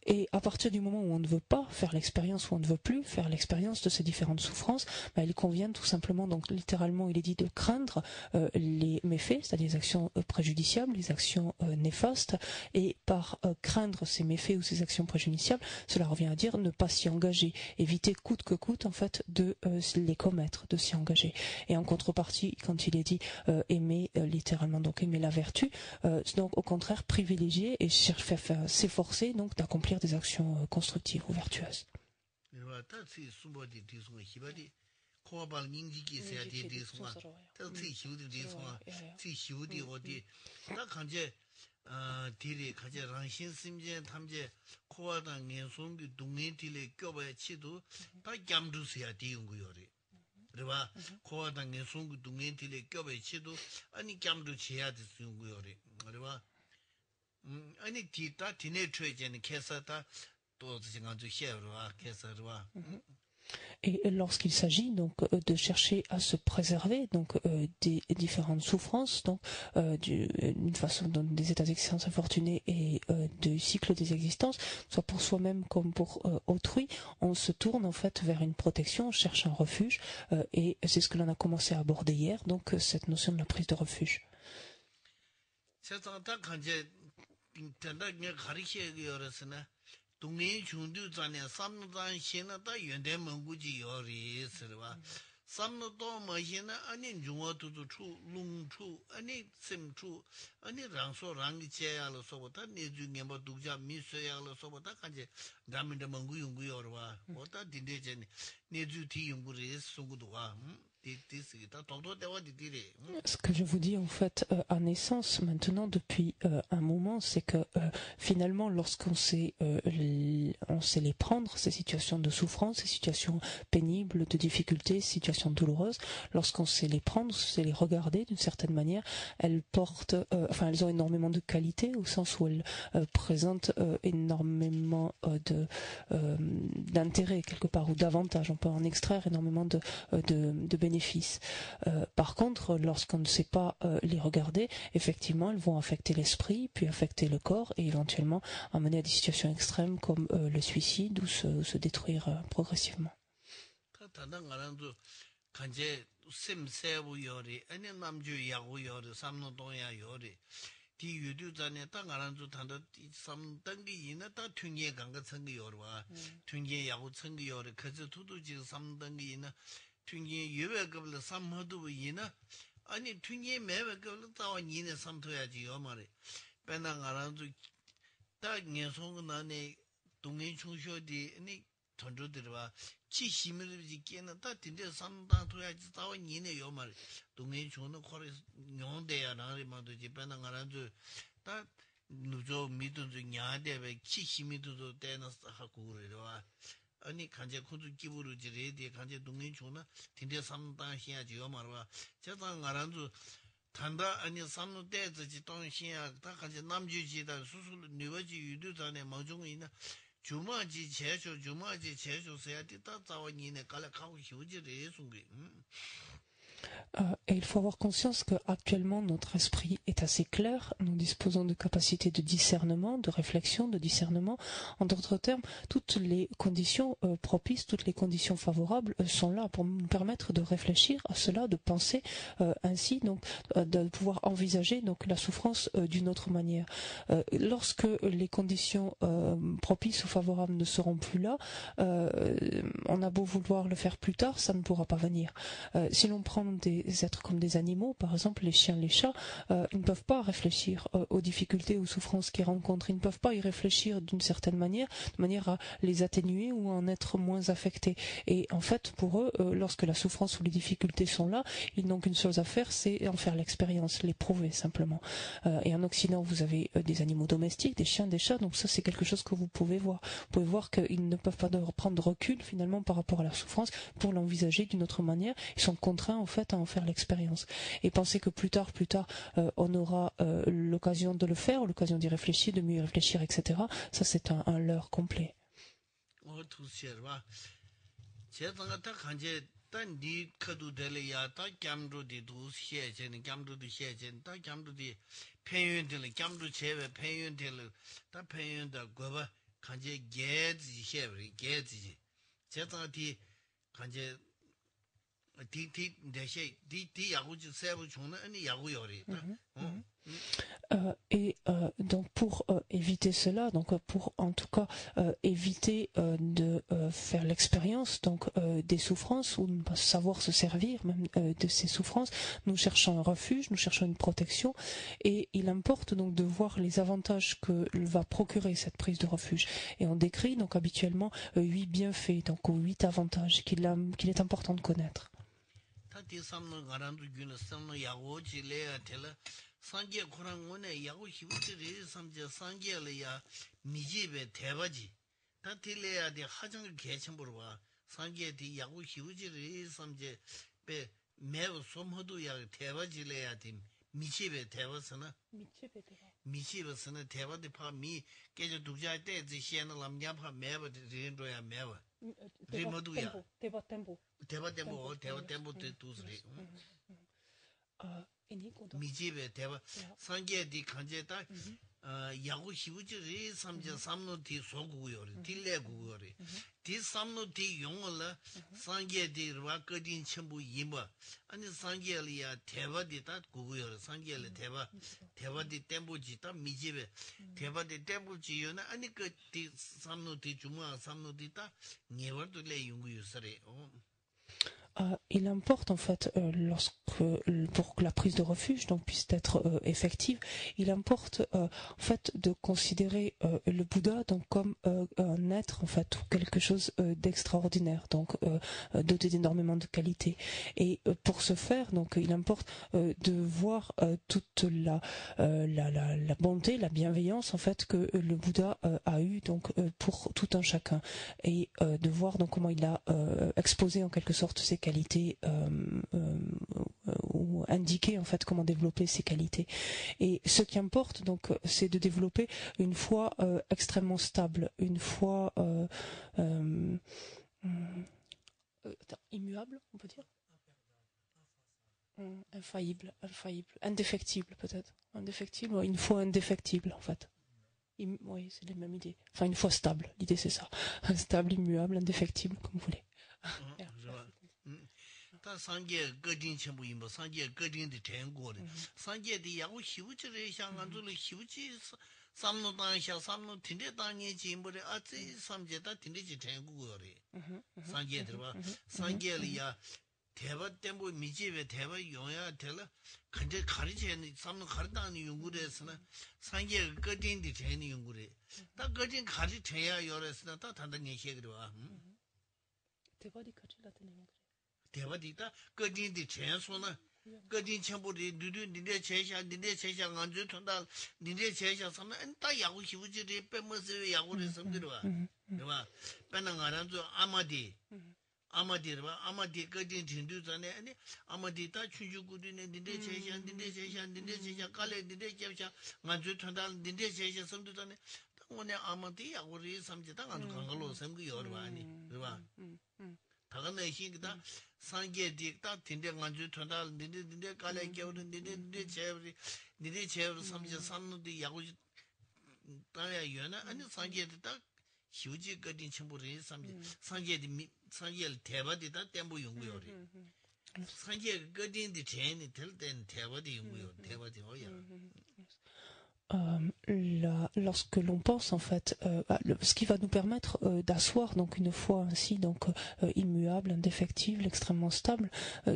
Et à partir du moment où on ne veut pas faire l'expérience, où on ne veut plus faire l'expérience de ces différentes souffrances, il convient tout simplement, donc littéralement il est dit de craindre les méfaits, c'est-à-dire les actions préjudiciables, les actions néfastes, et par craindre ces méfaits ou ces actions préjudiciables, cela revient à dire ne pas s'y engager, éviter coûte que coûte en fait de les commettre, de s'y engager. Et en contrepartie, quand il est dit aimer, littéralement donc aimer la vertu, donc au contraire privilégier et s'efforcer donc d'accomplir des actions constructives ou vertueuses. 디리 가제 랑신 심제 탐제 코와당 연송기 동네 딜에 껴봐야 치도 다 감두스야 디용구요리 그러봐 코와당 연송기 동네 딜에 껴봐야 치도 아니 감두 지야 디용구요리 그러봐 아니 디다 디네 트레제는 캐서다 또 지금 아주 셰어와 캐서와 Et lorsqu'il s'agit donc de chercher à se préserver donc des différentes souffrances, donc d'une façon des états d'existence infortunés et du cycle des existences, soit pour soi-même comme pour autrui, on se tourne en fait vers une protection, on cherche un refuge, et c'est ce que l'on a commencé à aborder hier, donc cette notion de la prise de refuge. 동네 중도 전에 삼노단 신나다 연대 મં구지 요리 쓰르와 삼노도 머신나 아니 중어도도 추 룽추 아니 셈추 아니 랑소 랑이 제야로 소보다 내중에 뭐 독자 미서야로 소보다 간제 남인데 મં구 연구 요르와 뭐다 딘데제니 내주티 연구를 송구도와 Ce que je vous dis en fait en essence maintenant depuis un moment, c'est que finalement lorsqu'on sait les prendre, ces situations de souffrance, ces situations pénibles, de difficultés, ces situations douloureuses, lorsqu'on sait les prendre, sait les regarder d'une certaine manière, elles portent, elles ont énormément de qualité au sens où elles présentent énormément d'intérêt quelque part ou d'avantages. On peut en extraire énormément de bénéfices. Par contre, lorsqu'on ne sait pas les regarder, effectivement, elles vont affecter l'esprit, puis affecter le corps et éventuellement amener à des situations extrêmes comme le suicide ou se détruire progressivement. 디 유튜브 전에 딱 알아서 단도 삼단기 이나 다 튕게 간거 청기 요르와 튕게 야구 청기 요르 그저 두두지 삼단기 이나 튕게 유배급을 삼어도 이나 아니 튕게 매배급을 다 니네 삼토야지 요 말이 배낭 알아서 딱 녀석 나네 동행 총쇼디 아니 전조들과 지심을 지키는 다 딘데 삼단토야지 따와 니네 요말 동행 총은 거리 용대야 나리마도 집에는 가라주 다 누조 미든지 냐데베 지심이도 때는 하고 그래와 아니 간제 콘주 기부를 지레디 간제 동행 총은 딘데 삼단 해야지 요말와 제가 가라주 단다 아니 삼노 때지 동시야 다 간제 남주지다 수술 네버지 유도단에 망종이나 주마지 제조 써야 됐다 자원이네 갈라카고 휴지를 해송게 Et il faut avoir conscience qu'actuellement notre esprit est assez clair, nous disposons de capacités de discernement, de réflexion, de discernement. En d'autres termes, toutes les conditions propices, toutes les conditions favorables sont là pour nous permettre de réfléchir à cela, de penser ainsi, donc de pouvoir envisager donc la souffrance d'une autre manière. Lorsque les conditions propices ou favorables ne seront plus là, on a beau vouloir le faire plus tard, ça ne pourra pas venir. Si l'on prend des êtres comme des animaux, par exemple les chiens, les chats, ils ne peuvent pas réfléchir aux difficultés, aux souffrances qu'ils rencontrent. Ils ne peuvent pas y réfléchir d'une certaine manière, de manière à les atténuer ou à en être moins affectés. Et en fait, pour eux, lorsque la souffrance ou les difficultés sont là, ils n'ont qu'une chose à faire, c'est en faire l'expérience, l'éprouver simplement. Et en Occident, vous avez des animaux domestiques, des chiens, des chats, donc ça c'est quelque chose que vous pouvez voir. Vous pouvez voir qu'ils ne peuvent pas prendre de recul finalement par rapport à la souffrance pour l'envisager d'une autre manière. Ils sont contraints en fait à en faire l'expérience. Et penser que plus tard, on aura l'occasion de le faire, l'occasion d'y réfléchir, de mieux y réfléchir, etc. Ça c'est un leurre complet. Et donc pour éviter cela, donc pour en tout cas éviter de faire l'expérience donc des souffrances ou ne pas savoir se servir même de ces souffrances, nous cherchons un refuge, nous cherchons une protection et il importe donc de voir les avantages que va procurer cette prise de refuge. Et on décrit donc habituellement 8 bienfaits, donc 8 avantages qu'il est important de connaître. 상계 고랑원에 야구 히부들이 삼제 상계를 미집에 대바지 다틸래야 돼 하정을 개천보러 와 상계 뒤 야구 히부들이 삼제 배 매우 솜허도야 대바지래야 돼 미집에 대바서나 미집에서는 대바디 파미 깨져 두자 때 지시에는 남냐파 매버 린도야 매버 리모도야 대바 템보 두스리 미집에 대바 상계디 간제다 야구 히우지리 삼제 삼노디 소구요리 딜레구요리 디 삼노디 용을 상계디와 거딘 첨부 이모 아니 상계리야 대바디다 구구요리 상계리 대바디 템보지다 미집에 대바디 템보지요나 아니 그디 삼노디 주마 삼노디다 네월도레 용구요서리 Il importe en fait pour que la prise de refuge donc puisse être effective, il importe en fait de considérer le Bouddha donc comme un être en fait ou quelque chose d'extraordinaire, donc doté d'énormément de qualités. Et pour ce faire donc il importe de voir toute la bonté, la bienveillance en fait que le Bouddha a eu donc pour tout un chacun et de voir donc comment il a exposé en quelque sorte ses qualités ou indiquer en fait comment développer ces qualités. Et ce qui importe donc c'est de développer une foi extrêmement stable, une foi immuable, on peut dire, infaillible, indéfectible peut-être, indéfectible, une foi indéfectible en fait. Oui, c'est les mêmes idées. Enfin, une foi stable. L'idée c'est ça, stable, immuable, indéfectible, comme vous voulez. 다 상계 거딘 전부 임보 상계 거딘의 전고래 상계의 야구 희우지를 향한줄을 희우지 삼노당샤 삼노 틴데 당의 짐벌에 아치 삼제다 틴데지 전고래 상계 들어봐 상계리야 대바 땜보 미지베 대바 용야 될라 근데 가르치는 삼는 가르다는 연구에서는 상계 거딘디 되는 연구래 다 거딘 가르쳐야 요래서는 다 단단히 얘기를 대바디 가르치라 되는 거 대바디다 거딘디 전소는 거딘 전부리 니네 제샤 안주 통다 니네 제샤 삼는 다 야구 희우지리 빼면서 야구를 섬들어 봐 빼는 거는 아마디 거딘 진두 전에 아니 아마디 다 춘주구리네 니네 제샤 깔레 니네 제샤 안주 통다 니네 제샤 섬들 전에 오늘 아마디 야구를 섬지다 안 간걸로 섬기 여러분이 봐 다가내 희기다 상계디 딱 딘데 간주 통다 니네 깔레 겨우는 니네 제브리 섬지 삼는데 야구지 따야 연아 아니 상계디 딱 휴지 거딘 첨부를 삼지 상계를 대바디다 땜부 연구요리 상계 거딘디 제니 될땐 대바디 연구요 대바디 어야 lorsque l'on pense en fait ce qui va nous permettre d'asseoir donc une foi ainsi donc immuable, indéfectible, extrêmement stable,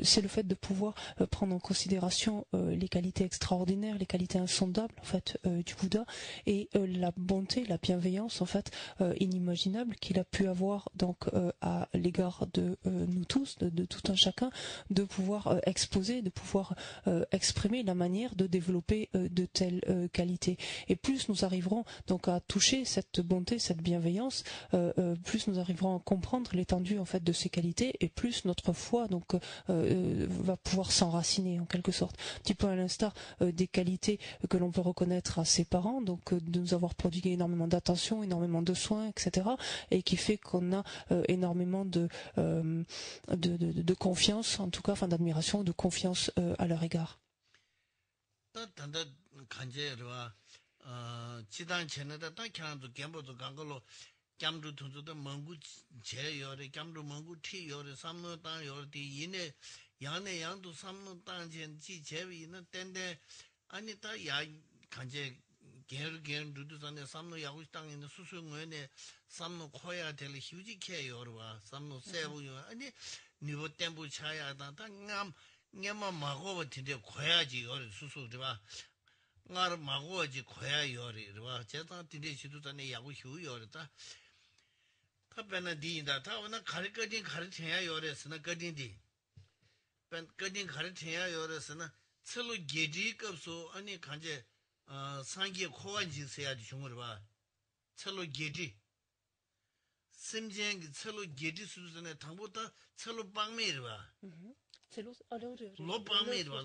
c'est le fait de pouvoir prendre en considération les qualités extraordinaires, les qualités insondables en fait du Bouddha et la bonté, la bienveillance en fait inimaginable qu'il a pu avoir donc à l'égard de nous tous, de tout un chacun, de pouvoir exposer, de pouvoir exprimer la manière de développer de telles qualités. Et plus nous arriverons donc à toucher cette bonté, cette bienveillance, plus nous arriverons à comprendre l'étendue en fait de ces qualités, et plus notre foi donc va pouvoir s'enraciner en quelque sorte. Un petit peu à l'instar des qualités que l'on peut reconnaître à ses parents, donc de nous avoir prodigué énormément d'attention, énormément de soins, etc. Et qui fait qu'on a énormément de confiance, en tout cas, enfin d'admiration, de confiance à leur égard. 간제로와 지단 전에다 딱 향도 겸보도 간걸로 겸도 tunzu도 멍구 제요래 겸도 멍구 티요래 삼노 땅 요래 이내 양내 양도 삼노 땅전 지 제위는 땐데 아니 다야 간제 게르게르도 전에 삼노 야구 땅에 있는 수수원에 삼노 코야 될 휴지케 요르와 삼노 세부요 아니 니보 템부 차야다 땅암 냐마 마고 버티데 코야지 요래 수수들 봐 나를 마고지 코야 요리 봐 제가 뒤에 지도단에 야구 휴 요리다 답변은 디인다 다오나 가르쳐야 요래서는 거딘디 벤 거딘 가르쳐야 요래서는 철로 게디급소 아니 간제 상계 코완지 세야지 중을 봐 철로 게디 심쟁 철로 게디 수준에 당보다 철로 빵매를 봐 로빵매를 봐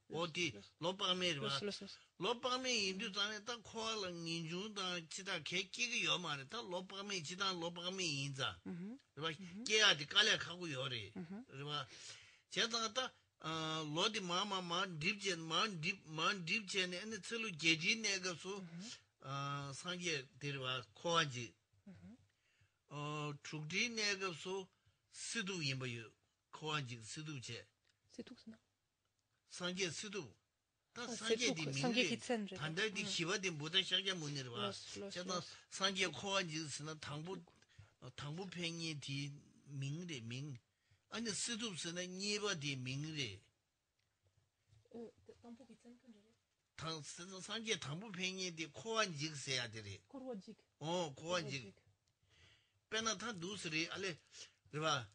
어디 로빵매를 봐 로빵매 인도단에 딱 코알은 인주다 지다 개끼기 요 말에 다 로빵매 지다 로빵매 인자 봐 깨야지 깔려 가고 요래 봐 제가 딱 로디 마마마 딥제네 ene tselu geji nega so sangye derwa koanji chugdi nega so sidu yimbayu koanji sidu che c'est tout ça sangye sidu ta sangye di mingi tanda di hiwa di muda shagya munirwa 제가 sangye koanji sina 당부 팽이 di mingre ming 아니 스둡스는 니버디 민리 상계 당부 팽이디 코안직 세야 되리 코안직 코안직 빼나 다 누스리 알레 그봐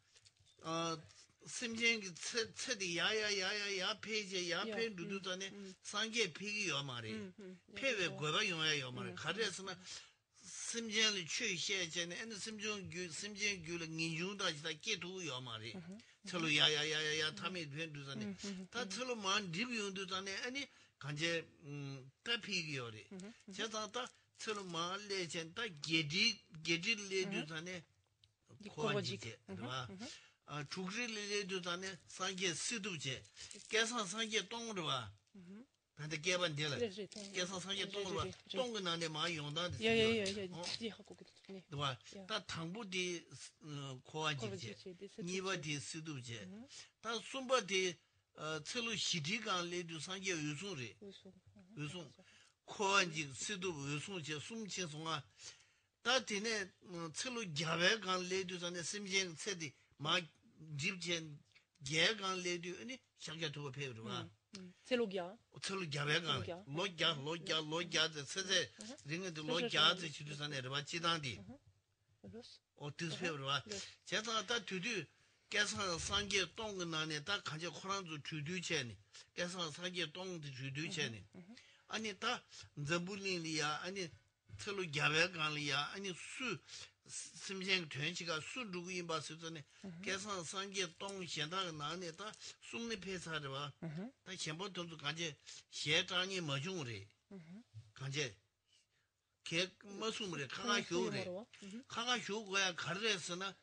심쟁 쳇디 야야야야야 페이지 야페 누두전에 상계 피기요 말이 폐외 고바 용야요 말 가르에서는 심쟁을 취시해제네 엔 심쟁규를 인중다지다 깨두요 말이 철로 야야야야야 탐이 된두잖아 다 철로만 리뷰운두잖아 아니 간제 따피기요리 제가다 철로만 레젠다 게디레두잖아 코아지게 봐 죽리레두잖아 상계 시두제 계산 상계 똥으로 봐 근데 개반 되라 계산 상계 똥으로 봐 똥은 안에 많이 용다는데 와, 다 당부디 코아지제, 니바디 스두제, 다 숨바디 철로 시디간 레두 상계 유송리, 유송 코아지 스두 유송제 숨친송아, 다 디네 철로 갸베간 레두 산에 심쟁 세디 마 집전 개간 레디 아니 샤게도 페르와 c'est logia 어쩔 갸베간 로갸 세세 링에도 로갸 지주산에 봐 지단디 어떻게로와 제가 다 두두 계산 상계 동은 안에 다 가지 코란도 주두체니 계산 상계 동도 주두체니 아니 다 저불리리야 아니 틀로 갸베간리야 아니 수 심생 전시가 수 누구 임바스 전에 계산 상계 동 현다가 나네 다 숨리 회사를 다 전부 돈도 가지 시장이 뭐중으리 가지 개 머슴으로 가가 효고야 가르에서나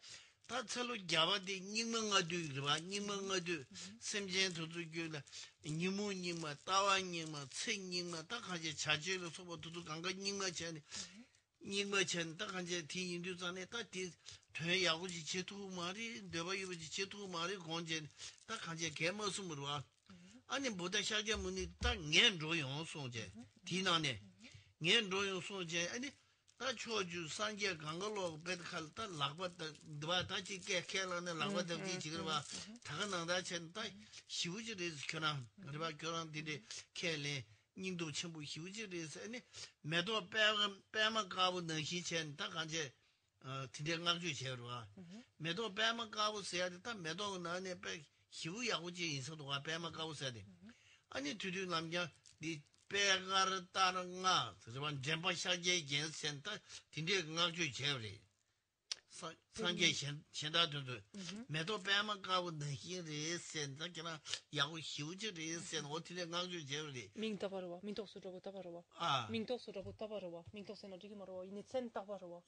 다 철로 잡아대 닝멍아도 봐 닝멍아도 심전도도 교라 니모니마 따와니마 책니마 다 가지 자주로 소보도도 간가 닝마전에 닝마전 다 가지 뒤인도전에 다뒤 퇴야고지 제도 말이 내가 이거지 제도 말이 건전 다 가지 개 머슴으로 와 아니 보다 샤게 문이 딱 년로용 소제 디나네 년로용 소제 아니 다 초주 상계 강걸로 베드칼 다 락바다 드바 다치 깨켈라네 락바다 지금 봐 다가나다 첸다 시우지레스 교랑 그바 교랑 디데 켈레 님도 전부 시우지레스 아니 매도 빼만 가고 너시 첸다 간제 디데강주 제로와 매도 빼만 가고 써야 돼 매도 나네 빼 시우야고지 인서도가 빼만 가고 써야 돼 아니 두두 남자 니 배가를 따는가 그러면 젠바샤게 gen센터 딘데 강주 제리 상계 현다도 매도 배만 가고 너희를 센터 그나 야고 휴지를 센 어떻게 강주 제리 민타바로와 민토스로 타바로와 민토스로 타바로와 민토스는 지금 말로 이네센 타바로와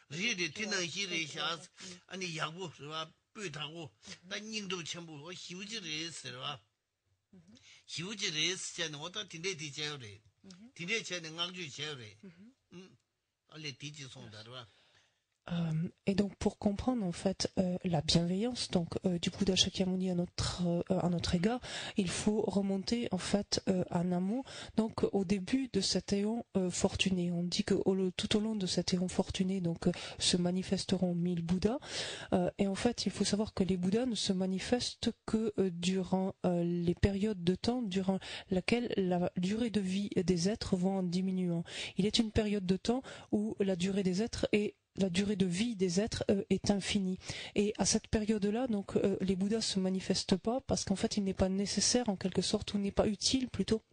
리디 티는 히리샤 아니 야고 와 뿌다고 나 님도 전부 휴지를 쓰라 휴지레스는 어떤 딘데디 제어래 딘데체는 강주 제어래 알레 디지 송다르와 Et donc pour comprendre en fait la bienveillance donc du Bouddha Shakyamuni à notre égard, il faut remonter en fait en amont, donc au début de cet éon fortuné. On dit que tout au long de cet éon fortuné donc se manifesteront 1000 Bouddhas et en fait il faut savoir que les Bouddhas ne se manifestent que durant les périodes de temps durant laquelle la durée de vie des êtres va en diminuant. Il est une période de temps où la durée des êtres la durée de vie des êtres est infinie. Et à cette période-là, donc, les Bouddhas se manifestent pas parce qu'en fait, il n'est pas nécessaire, en quelque sorte, ou n'est pas utile, plutôt,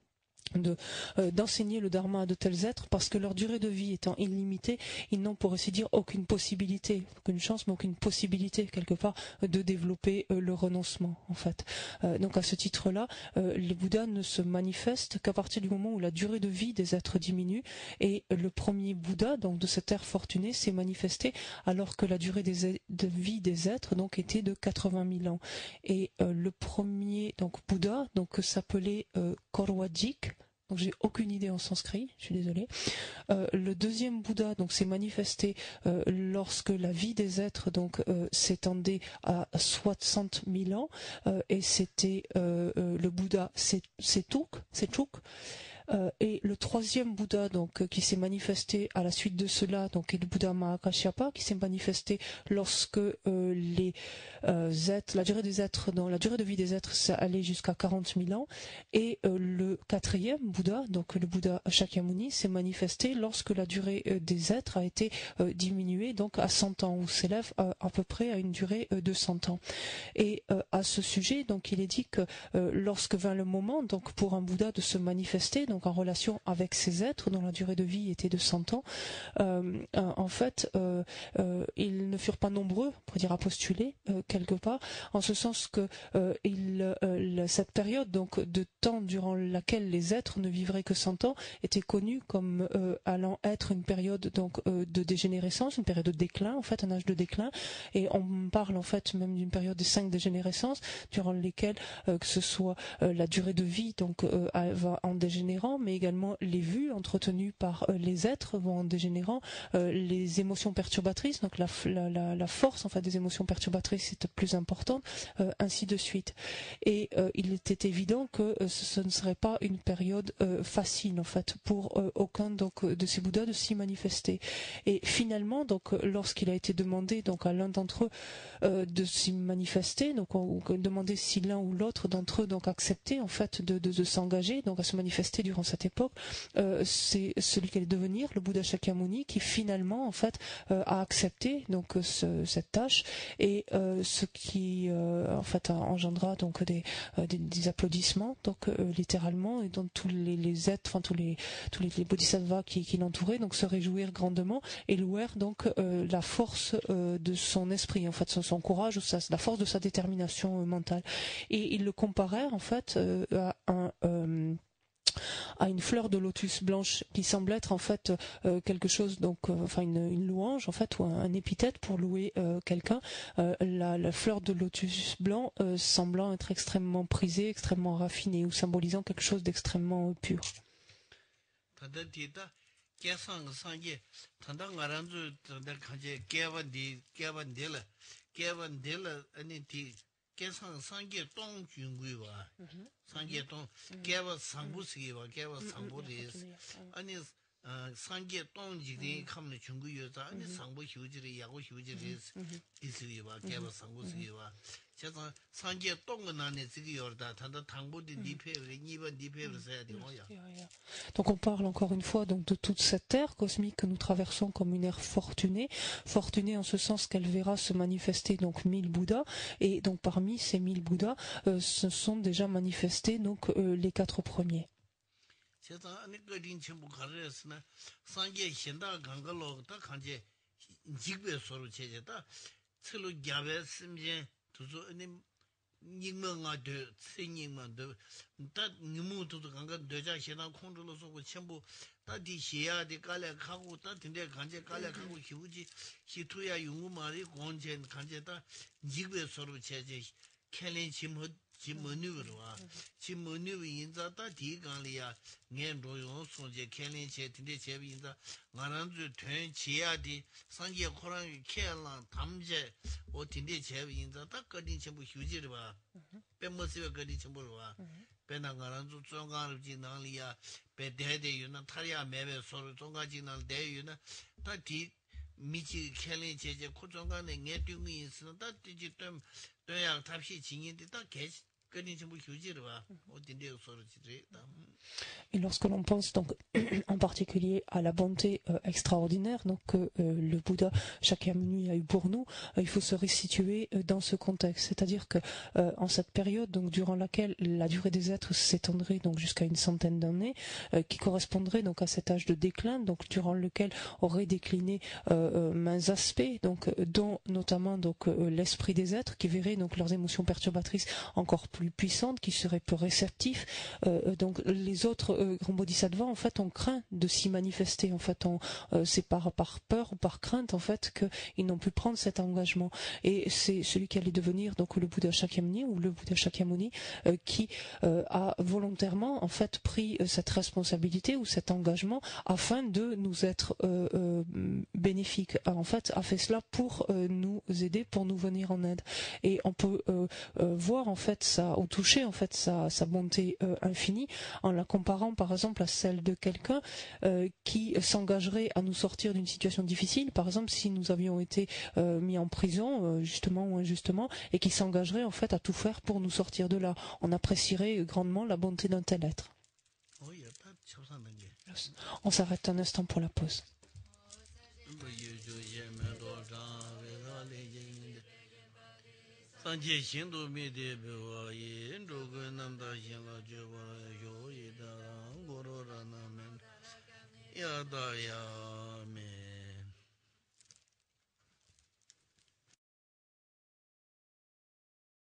d'enseigner le dharma à de tels êtres parce que leur durée de vie étant illimitée, ils n'ont pour ainsi dire aucune possibilité, aucune chance mais aucune possibilité quelque part de développer le renoncement en fait. Donc à ce titre-là, les Bouddhas ne se manifestent qu'à partir du moment où la durée de vie des êtres diminue et le premier Bouddha donc de cette ère fortunée s'est manifesté alors que la durée de vie des êtres donc était de 80 000 ans et le premier donc Bouddha donc s'appelait Korwajik. Donc j'ai aucune idée en sanskrit, je suis désolée. Le deuxième Bouddha donc s'est manifesté lorsque la vie des êtres donc s'étendait à 60 000 ans et c'était le Bouddha Setuk. Et le troisième Bouddha donc qui s'est manifesté à la suite de cela donc est le Bouddha Mahakashyapa qui s'est manifesté lorsque la durée de vie des êtres ça allait jusqu'à 40 000 ans et le quatrième Bouddha donc le Bouddha Shakyamuni s'est manifesté lorsque la durée des êtres a été diminuée donc à 100 ans ou s'élève à peu près à une durée de 100 ans et à ce sujet donc il est dit que lorsque vint le moment donc pour un Bouddha de se manifester donc en relation avec ces êtres dont la durée de vie était de 100 ans, en fait, ils ne furent pas nombreux, pour dire à postuler quelque part, en ce sens que cette période donc de temps durant laquelle les êtres ne vivraient que 100 ans était connue comme allant être une période donc de dégénérescence, une période de déclin, en fait, un âge de déclin, et on parle en fait même d'une période de 5 dégénérescences durant lesquelles que ce soit la durée de vie donc va en dégénérant dégénérant, mais également les vues entretenues par les êtres vont en dégénérant, les émotions perturbatrices, donc la force en fait des émotions perturbatrices est plus importante, ainsi de suite. Et il était évident que ce ne serait pas une période facile en fait pour aucun donc de ces Bouddhas de s'y manifester. Et finalement, donc lorsqu'il a été demandé donc à l'un d'entre eux de s'y manifester, donc on demandait si l'un ou l'autre d'entre eux donc acceptait en fait de s'engager donc à se manifester durant cette époque, c'est celui qui allait devenir le Bouddha Shakyamuni qui finalement en fait a accepté donc cette tâche, et ce qui en fait engendra donc des applaudissements donc littéralement, et donc tous les êtres, enfin tous les bodhisattvas qui l'entouraient donc se réjouirent grandement et louèrent donc la force de son esprit, en fait son courage, la force de sa détermination mentale, et ils le comparèrent en fait à une fleur de lotus blanche qui semble être en fait quelque chose donc enfin une louange en fait, ou un épithète pour louer quelqu'un, la fleur de lotus blanc semblant être extrêmement prisée, extrêmement raffinée, ou symbolisant quelque chose d'extrêmement pur. 계산 상계 동 중구이와 상계 동 개와 상부스기와 개와 상부리 아니 상계 동지리 감는 중구여자 아니 상부 휴지리 야구 휴지리 있으기와 개와 상부스기와 제가 상계 동은 안에 지기여다 단다 당부디 니페를 2번 니페를 써야 되고요. Donc on parle encore une fois donc de toute cette ère cosmique que nous traversons comme une ère fortunée en ce sens qu'elle verra se manifester donc 1000 Bouddhas, et donc parmi ces 1000 Bouddhas se sont déjà manifestés donc les 4 premiers. 닝멍아도 생닝만도 다 니무도 간간 되자 시나 콘트롤로 전부 다디 시야디 깔래하고 다 근데 간제 깔래하고 휴지 히투야 용우마리 공전 간제다 니베 서로 제제 켈린 지머뉴르와 지머뉴 인자다 디간리아 년도용 손제 켈린 제 근데 제비인자 나란주 된 지야디 상계 코랑 켈랑 담제 오 근데 제비인자 다 거딘 전부 휴지를 봐 뱀모스가 거딘 전부를 봐 배나가란주 종가를 지나리아 배대대 유나 타리아 매매 서로 종가지날 대유나 다디 미치 켈린 제제 코종간에 녜뚱이 있으나 다 뒤지 좀 또야 답시 진인데 다 계시 Et lorsque l'on pense donc en particulier à la bonté extraordinaire donc que le Bouddha Shakyamuni a eu pour nous, il faut se resituer dans ce contexte, c'est-à-dire que en cette période donc durant laquelle la durée des êtres s'étendrait donc jusqu'à une centaine d'années, qui correspondrait donc à cet âge de déclin, donc durant lequel auraient décliné maints aspects, donc dont notamment donc l'esprit des êtres qui verraient donc leurs émotions perturbatrices encore plus puissantes, qui seraient peu réceptifs, donc les autres grands bodhisattvas en fait ont craint de s'y manifester, en fait c'est par peur ou par crainte en fait qu'ils n'ont pu prendre cet engagement, et c'est celui qui allait devenir donc le Bouddha Shakyamuni ou le Bouddha Shakyamuni qui a volontairement en fait pris cette responsabilité ou cet engagement afin de nous être bénéfique, en fait a fait cela pour nous aider, pour nous venir en aide, et on peut voir en fait ça, ou toucher en fait sa bonté infinie en la comparant par exemple à celle de quelqu'un qui s'engagerait à nous sortir d'une situation difficile, par exemple si nous avions été mis en prison justement ou injustement, et qui s'engagerait en fait à tout faire pour nous sortir de là. On apprécierait grandement la bonté d'un tel être. On s'arrête un instant pour la pause. 산제 신도 미데 베와이 인도고 남다 신라 제와 요이다 고로라나멘 야다야 메